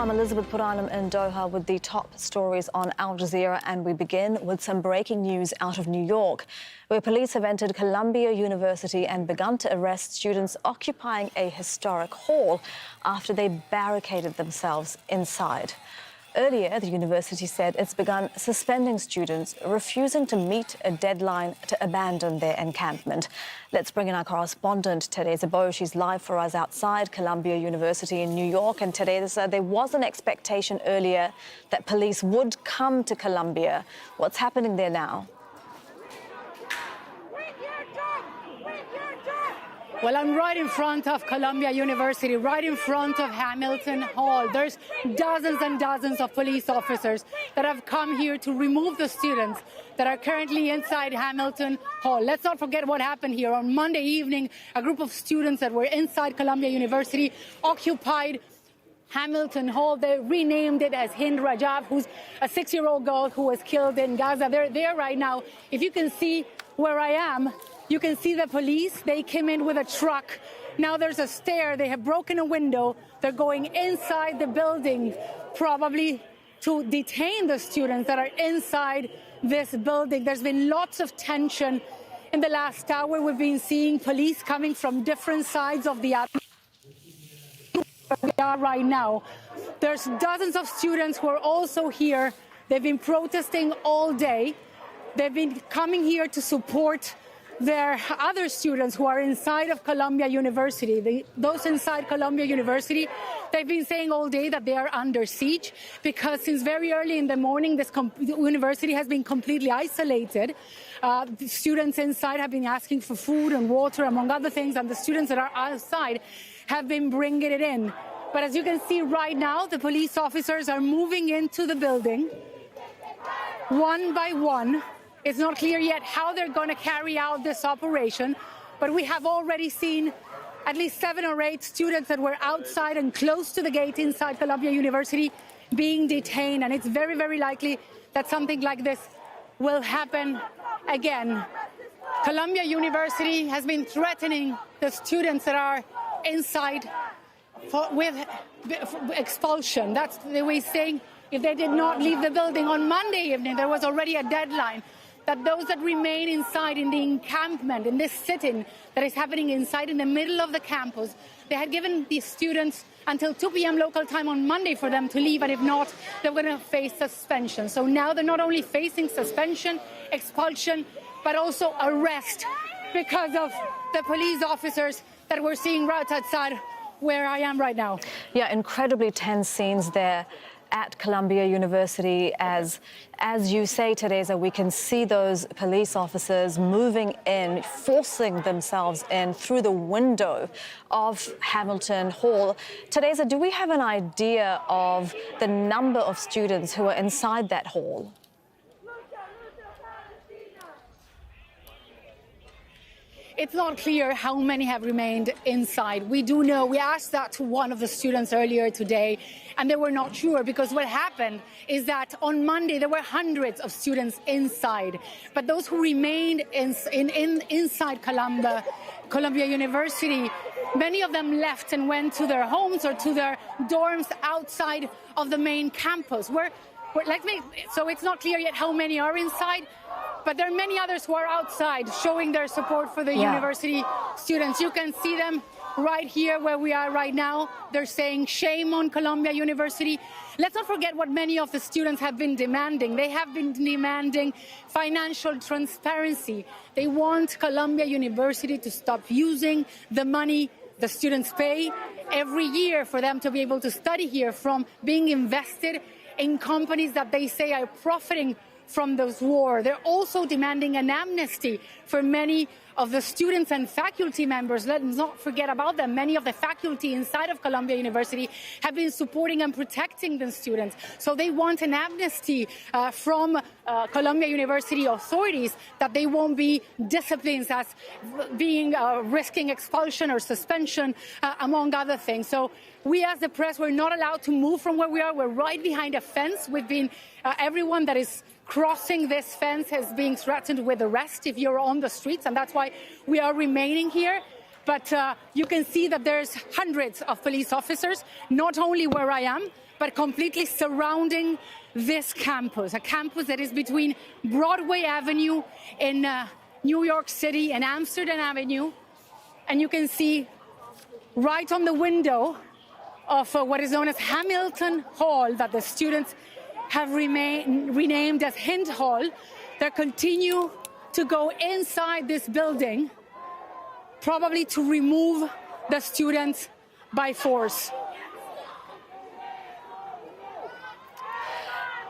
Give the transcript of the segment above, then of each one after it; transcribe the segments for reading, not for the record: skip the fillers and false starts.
I'm Elizabeth Puranam in Doha with the top stories on Al Jazeera, and we begin with some breaking news out of New York, where police have entered Columbia University and begun to arrest students occupying a historic hall after they barricaded themselves inside. Earlier, the university said it's begun suspending students refusing to meet a deadline to abandon their encampment. Let's bring in our correspondent, Teresa. She's live for us outside Columbia University in New York. And Teresa, there was an expectation earlier that police would come to Columbia. What's happening there now? Well, I'm right in front of Columbia University, right in front of Hamilton Hall. There's dozens and dozens of police officers that have come here to remove the students that are currently inside Hamilton Hall. Let's not forget what happened here. On Monday evening, a group of students that were inside Columbia University occupied Hamilton Hall. They renamed it as Hind Rajab, who's a 6-year-old girl who was killed in Gaza. They're there right now. If you can see where I am, you can see the police. They came in with a truck. Now there's a stair. They have broken a window. They're going inside the building, probably to detain the students that are inside this building. There's been lots of tension in the last hour. We've been seeing police coming from different sides of the atmosphere. We are right now. There's dozens of students who are also here. They've been protesting all day. They've been coming here to support their other students who are inside of Columbia University. Those inside Columbia University, they've been saying all day that they are under siege because since very early in the morning, this university has been completely isolated. The students inside have been asking for food and water, among other things, and the students that are outside have been bringing it in. But as you can see right now, the police officers are moving into the building one by one. It's not clear yet how they're going to carry out this operation, but we have already seen at least 7 or 8 students that were outside and close to the gate inside Columbia University being detained, and it's very, very likely that something like this will happen again. Columbia University has been threatening the students that are inside with expulsion. That's the way saying if they did not leave the building on Monday evening, there was already a deadline that those that remain inside in the encampment, in this sit-in that is happening inside in the middle of the campus, they had given the students until 2 p.m. local time on Monday for them to leave, and if not, they're going to face suspension. So now they're not only facing suspension, expulsion, but also arrest because of the police officers that we're seeing right outside where I am right now. Yeah, incredibly tense scenes there at Columbia University. As you say, Teresa, we can see those police officers moving in, forcing themselves in through the window of Hamilton Hall. Teresa, do we have an idea of the number of students who are inside that hall? It's not clear how many have remained inside. We do know, we asked that to one of the students earlier today, and they were not sure, because what happened is that on Monday there were hundreds of students inside, but those who remained inside Columbia University, many of them left and went to their homes or to their dorms outside of the main campus. So it's not clear yet how many are inside, but there are many others who are outside showing their support for the university students. You can see them right here where we are right now. They're saying shame on Columbia University. Let's not forget what many of the students have been demanding. They have been demanding financial transparency. They want Columbia University to stop using the money the students pay every year for them to be able to study here from being invested in companies that they say are profiting from this war. They're also demanding an amnesty for many of the students and faculty members. Let's not forget about them. Many of the faculty inside of Columbia University have been supporting and protecting the students. So they want an amnesty from Columbia University authorities that they won't be disciplined as being risking expulsion or suspension, among other things. So we as the press, we're not allowed to move from where we are. We're right behind a fence. We've been, everyone that is crossing this fence is being threatened with arrest if you're on the streets, and that's why we are remaining here. But you can see that there's hundreds of police officers, not only where I am, but completely surrounding this campus, a campus that is between Broadway Avenue in New York City and Amsterdam Avenue. And you can see right on the window of what is known as Hamilton Hall, that the students have renamed as Hind Hall, that continue to go inside this building, probably to remove the students by force.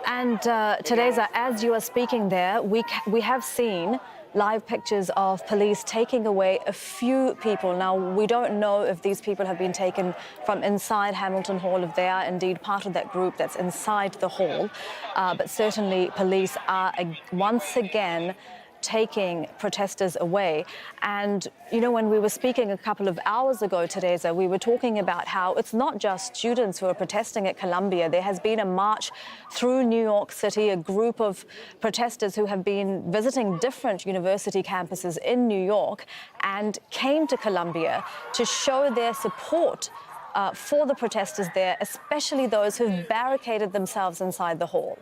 And Teresa, as you are speaking there, we have seen live pictures of police taking away a few people. Now, we don't know if these people have been taken from inside Hamilton Hall, if they are indeed part of that group that's inside the hall. But certainly police are once again taking protesters away. And, you know, when we were speaking a couple of hours ago, Teresa, we were talking about how it's not just students who are protesting at Columbia. There has been a march through New York City, a group of protesters who have been visiting different university campuses in New York and came to Columbia to show their support for the protesters there, especially those who've barricaded themselves inside the hall.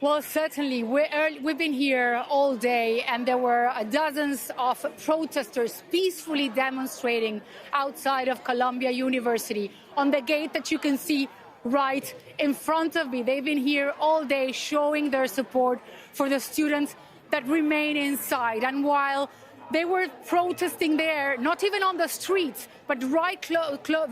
Well, certainly. We've been here all day, and there were dozens of protesters peacefully demonstrating outside of Columbia University on the gate that you can see right in front of me. They've been here all day showing their support for the students that remain inside. And while they were protesting there, not even on the streets, but right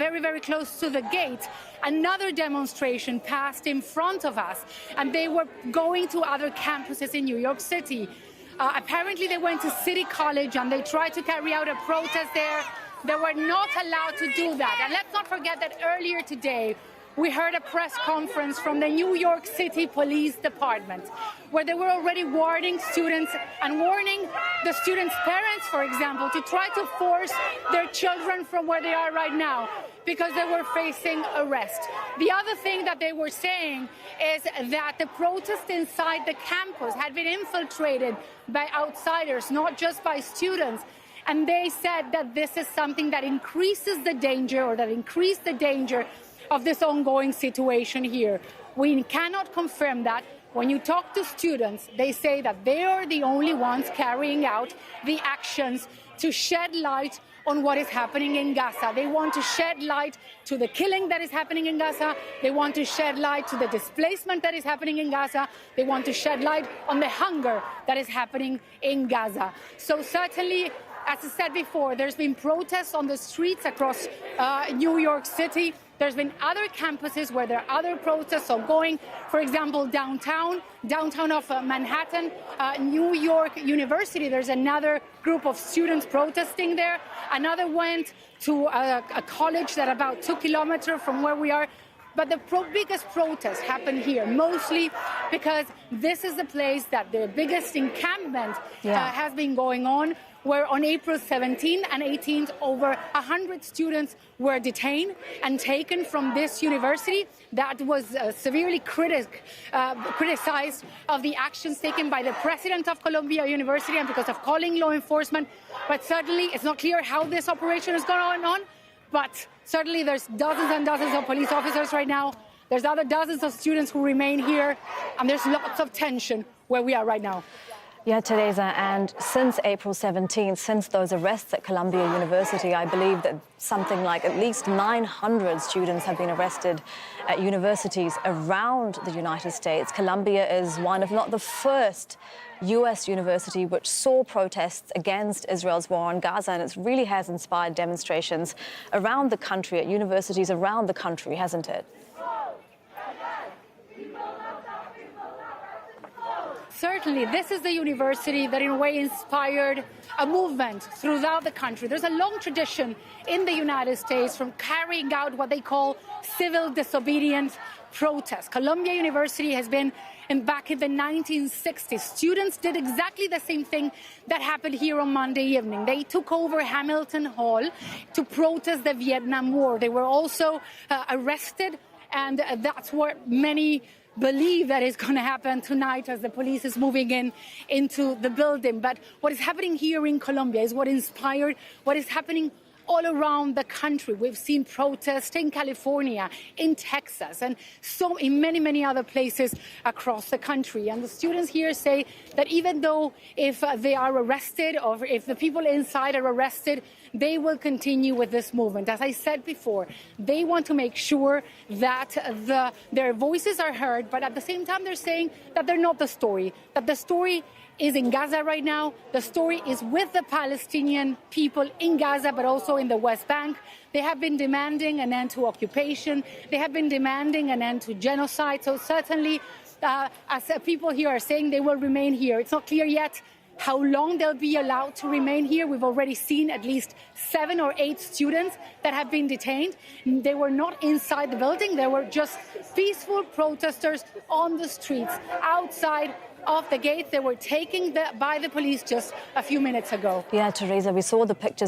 very, very close to the gate, another demonstration passed in front of us, and they were going to other campuses in New York City. Apparently, they went to City College, and they tried to carry out a protest there. They were not allowed to do that. And let's not forget that earlier today, we heard a press conference from the New York City Police Department, where they were already warning students and warning the students' parents, for example, to try to force their children from where they are right now, because they were facing arrest. The other thing that they were saying is that the protest inside the campus had been infiltrated by outsiders, not just by students. And they said that this is something that increases the danger, or that increased the danger of this ongoing situation here. We cannot confirm that. When you talk to students, they say that they are the only ones carrying out the actions to shed light on what is happening in Gaza. They want to shed light to the killing that is happening in Gaza. They want to shed light to the displacement that is happening in Gaza. They want to shed light on the hunger that is happening in Gaza. So certainly, as I said before, there's been protests on the streets across New York City. There's been other campuses where there are other protests ongoing. For example, downtown of Manhattan, New York University, there's another group of students protesting there. Another went to a college that about 2 kilometers from where we are. But the biggest protests happen here, mostly because this is the place that the biggest encampment has been going on, where on April 17th and 18th, over 100 students were detained and taken from this university that was severely criticized of the actions taken by the president of Columbia University and because of calling law enforcement. But certainly it's not clear how this operation is going on. But certainly there's dozens and dozens of police officers right now. There's other dozens of students who remain here. And there's lots of tension where we are right now. Yeah, Teresa, and since April 17th, since those arrests at Columbia University, I believe that something like at least 900 students have been arrested at universities around the United States. Columbia is one, if not the first, U.S. university which saw protests against Israel's war on Gaza, and it really has inspired demonstrations around the country, at universities around the country, hasn't it? Certainly, this is the university that in a way inspired a movement throughout the country. There's a long tradition in the United States from carrying out what they call civil disobedience protests. Columbia University has been back in the 1960s. Students did exactly the same thing that happened here on Monday evening. They took over Hamilton Hall to protest the Vietnam War. They were also arrested, and that's what many believe that is going to happen tonight as the police is moving into the building. But what is happening here in Columbia is what inspired what is happening all around the country. We've seen protests in California, in Texas, and so in many, many other places across the country. And the students here say that even though if they are arrested or if the people inside are arrested, they will continue with this movement. As I said before, they want to make sure that their voices are heard, but at the same time they're saying that they're not the story, that the story is in Gaza right now. The story is with the Palestinian people in Gaza, but also in the West Bank. They have been demanding an end to occupation. They have been demanding an end to genocide. So certainly, as people here are saying, they will remain here. It's not clear yet how long they'll be allowed to remain here. We've already seen at least 7 or 8 students that have been detained. They were not inside the building. They were just peaceful protesters on the streets outside of the gates. They were taken by the police just a few minutes ago. Yeah, Teresa, we saw the pictures